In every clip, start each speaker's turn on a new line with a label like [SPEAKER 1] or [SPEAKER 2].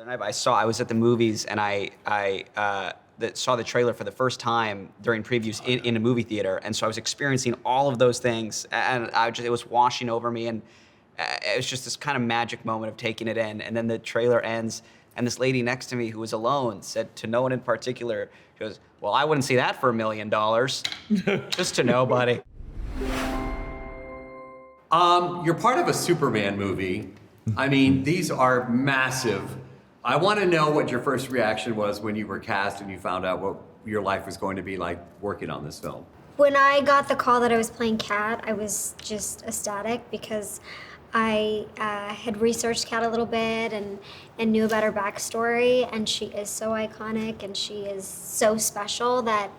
[SPEAKER 1] other night, but I was at the movies and saw the trailer for the first time during previews in a movie theater, and so I was experiencing all of those things, and it was washing over me, and it was just this kind of magic moment of taking it in, and then the trailer ends, and this lady next to me who was alone said to no one in particular, she goes, "Well, I wouldn't see that for $1 million." Just to nobody.
[SPEAKER 2] You're part of a Superman movie. I mean, these are massive. I want to know what your first reaction was when you were cast and you found out what your life was going to be like working on this film.
[SPEAKER 3] When I got the call that I was playing Kat, I was just ecstatic because I had researched Kat a little bit and knew about her backstory, and she is so iconic and she is so special that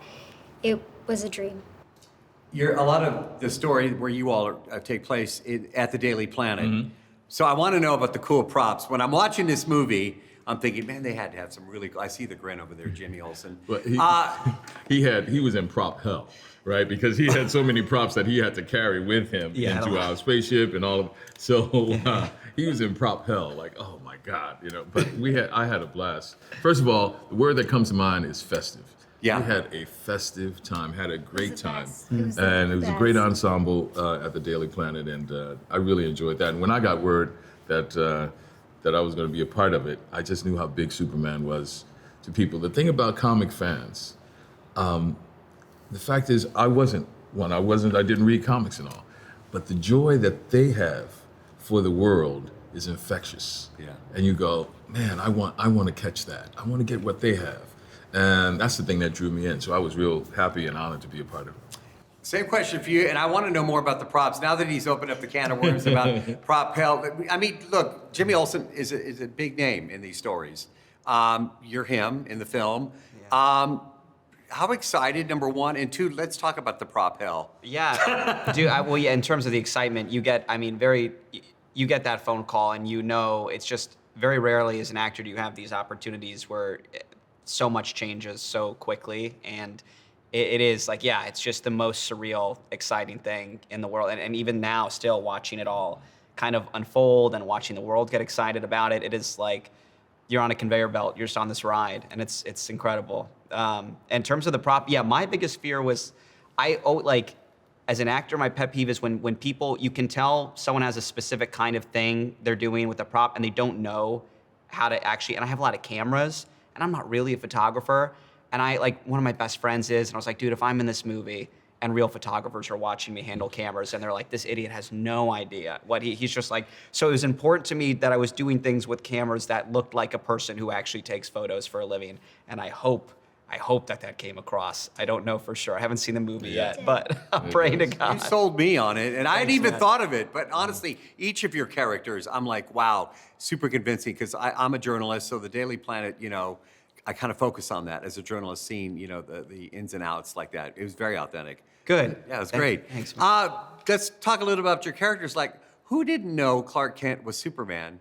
[SPEAKER 3] it was a dream.
[SPEAKER 2] A lot of the story where you all take place at the Daily Planet. Mm-hmm. So I want to know about the cool props. When I'm watching this movie, I'm thinking, man, they had to have some really. I see the grin over there, Jimmy Olsen.
[SPEAKER 4] But he was in prop hell, right? Because he had so many props that he had to carry with him into our spaceship and all of. So he was in prop hell. Like, oh my God, you know. But I had a blast. First of all, the word that comes to mind is festive.
[SPEAKER 2] Yeah.
[SPEAKER 4] We had a festive time, had a great time.
[SPEAKER 3] It was a
[SPEAKER 4] great ensemble at the Daily Planet, and I really enjoyed that. And when I got word that I was going to be a part of it, I just knew how big Superman was to people. The thing about comic fans, the fact is I wasn't one. I didn't read comics and all. But the joy that they have for the world is infectious.
[SPEAKER 2] Yeah.
[SPEAKER 4] And you go, man, I want to catch that. I want to get what they have. And that's the thing that drew me in. So I was real happy and honored to be a part of it.
[SPEAKER 2] Same question for you, and I want to know more about the props. Now that he's opened up the can of worms about prop hell, I mean, look, Jimmy Olsen is a big name in these stories. You're him in the film. Yeah. How excited, number one, and two, let's talk about the prop hell.
[SPEAKER 1] Yeah, dude, in terms of the excitement, you get that phone call, and you know, it's just very rarely as an actor do you have these opportunities where so much changes so quickly, and it is like, yeah, it's just the most surreal, exciting thing in the world. And even now, still watching it all kind of unfold and watching the world get excited about it, it is like you're on a conveyor belt, you're just on this ride, and it's incredible. In terms of the prop, yeah, my biggest fear was, as an actor, my pet peeve is when people, you can tell someone has a specific kind of thing they're doing with a prop and they don't know how to actually, and I have a lot of cameras, and I'm not really a photographer, and one of my best friends is, and I was like, dude, if I'm in this movie and real photographers are watching me handle cameras and they're like, this idiot has no idea what he's just like, so it was important to me that I was doing things with cameras that looked like a person who actually takes photos for a living, and I hope that came across. I don't know for sure. I haven't seen the movie yet, but I'm praying to God.
[SPEAKER 2] You sold me on it, and I hadn't even thought of it. But honestly, each of your characters, I'm like, wow, super convincing, because I'm a journalist, so the Daily Planet, you know, I kind of focus on that as a journalist, seeing, you know, the ins and outs like that. It was very authentic.
[SPEAKER 1] Good.
[SPEAKER 2] Yeah, it was great.
[SPEAKER 1] Thanks, man.
[SPEAKER 2] Let's talk a little about your characters. Like, who didn't know Clark Kent was Superman?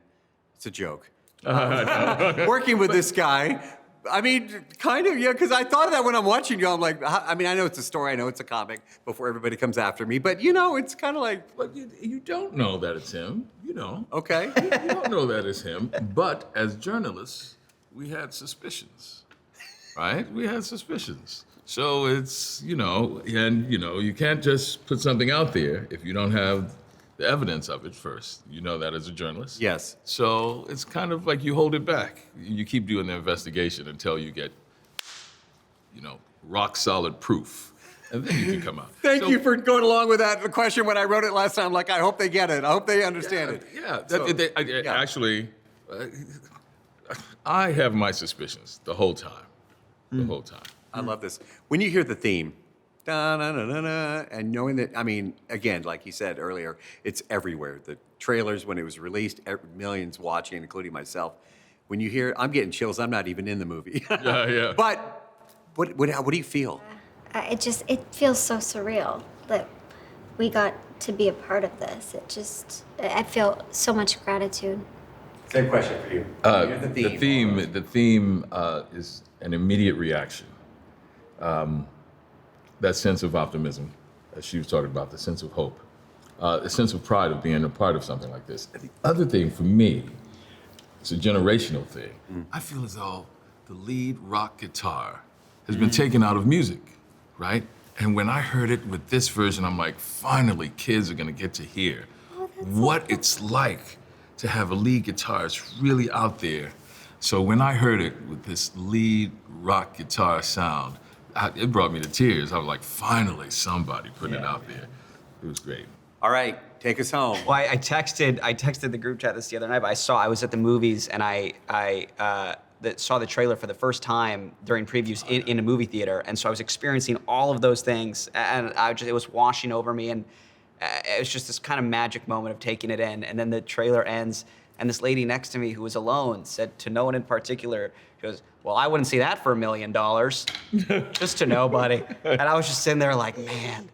[SPEAKER 2] It's a joke. Working with this guy, I mean, kind of, yeah, because I thought of that when I'm watching you. I'm like, I mean, I know it's a story, I know it's a comic before everybody comes after me, but, you know, it's kind of like...
[SPEAKER 4] But you don't know that it's him, you know.
[SPEAKER 2] Okay.
[SPEAKER 4] You don't know that it's him, but as journalists, we had suspicions, right? We had suspicions. So it's, you know, and, you know, you can't just put something out there if you don't have the evidence of it first. You know that as a journalist.
[SPEAKER 2] Yes.
[SPEAKER 4] So it's kind of like you hold it back. You keep doing the investigation until you get, you know, rock solid proof. And then you can come out.
[SPEAKER 2] Thank you for going along with that question. When I wrote it last time, like, I hope they get it. I hope they understand it.
[SPEAKER 4] Yeah, actually, I have my suspicions the whole time. The whole time.
[SPEAKER 2] I love this. When you hear the theme, da-na-na-na-na, and knowing that, I mean, again, like you said earlier, it's everywhere. The trailers, when it was released, millions watching, including myself. When you hear, I'm getting chills. I'm not even in the movie.
[SPEAKER 4] Yeah.
[SPEAKER 2] But what do you feel?
[SPEAKER 3] It feels so surreal that we got to be a part of this. I feel so much gratitude.
[SPEAKER 2] Same question for you.
[SPEAKER 4] The theme is an immediate reaction. That sense of optimism, as she was talking about, the sense of hope, a sense of pride of being a part of something like this. And the other thing for me It's a generational thing. I feel as though the lead rock guitar has been taken out of music, right? And when I heard it with this version, I'm like, finally, kids are gonna get to hear what it's like to have a lead guitar. It's really out there. So when I heard it with this lead rock guitar sound, it brought me to tears. I was like, finally, somebody putting it out there. It was great.
[SPEAKER 2] All right, take us home.
[SPEAKER 1] Well, I texted the group chat this the other night, but I was at the movies and I saw the trailer for the first time during previews in a movie theater, and so I was experiencing all of those things, and it was washing over me, and it was just this kind of magic moment of taking it in, and then the trailer ends, and this lady next to me who was alone said to no one in particular, she goes, "Well, I wouldn't see that for $1 million, just to nobody," and I was just sitting there like, man,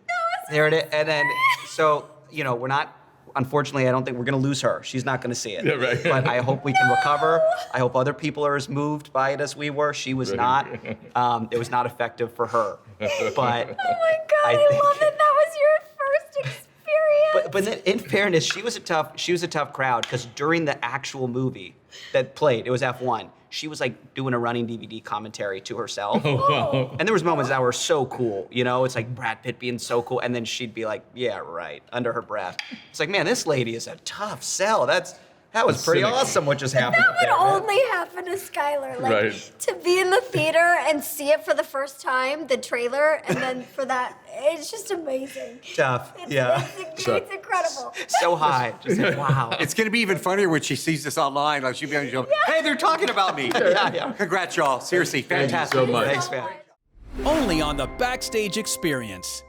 [SPEAKER 1] there it is, and then so we're not. Unfortunately, I don't think we're going to lose her. She's not going to see it.
[SPEAKER 4] Yeah, right.
[SPEAKER 1] But I hope we can recover. I hope other people are as moved by it as we were. She was not. It was not effective for her. But
[SPEAKER 3] Oh my God, I love that that was your first experience.
[SPEAKER 1] But in fairness, she was a tough crowd because during the actual movie that played, it was F1. She was like doing a running DVD commentary to herself.
[SPEAKER 4] Oh, wow.
[SPEAKER 1] And there was moments that were so cool, it's like Brad Pitt being so cool, and then she'd be like, "Yeah, right," under her breath. It's like, man, this lady is a tough sell. That was pretty awesome what just happened.
[SPEAKER 3] That would only happen to Skyler. Like,
[SPEAKER 4] Right.
[SPEAKER 3] to be in the theater and see it for the first time, the trailer, and then for that, it's just amazing.
[SPEAKER 1] Tough,
[SPEAKER 3] It's,
[SPEAKER 1] yeah.
[SPEAKER 3] It's incredible.
[SPEAKER 1] So high, just like, wow.
[SPEAKER 2] It's gonna be even funnier when she sees this online. Like she'll be on the show. Hey, they're talking about me.
[SPEAKER 1] Yeah.
[SPEAKER 2] Congrats, y'all. Seriously,
[SPEAKER 4] Thank you
[SPEAKER 2] fantastic.
[SPEAKER 4] so much.
[SPEAKER 1] Thanks, man.
[SPEAKER 5] Only on the Backstage Experience.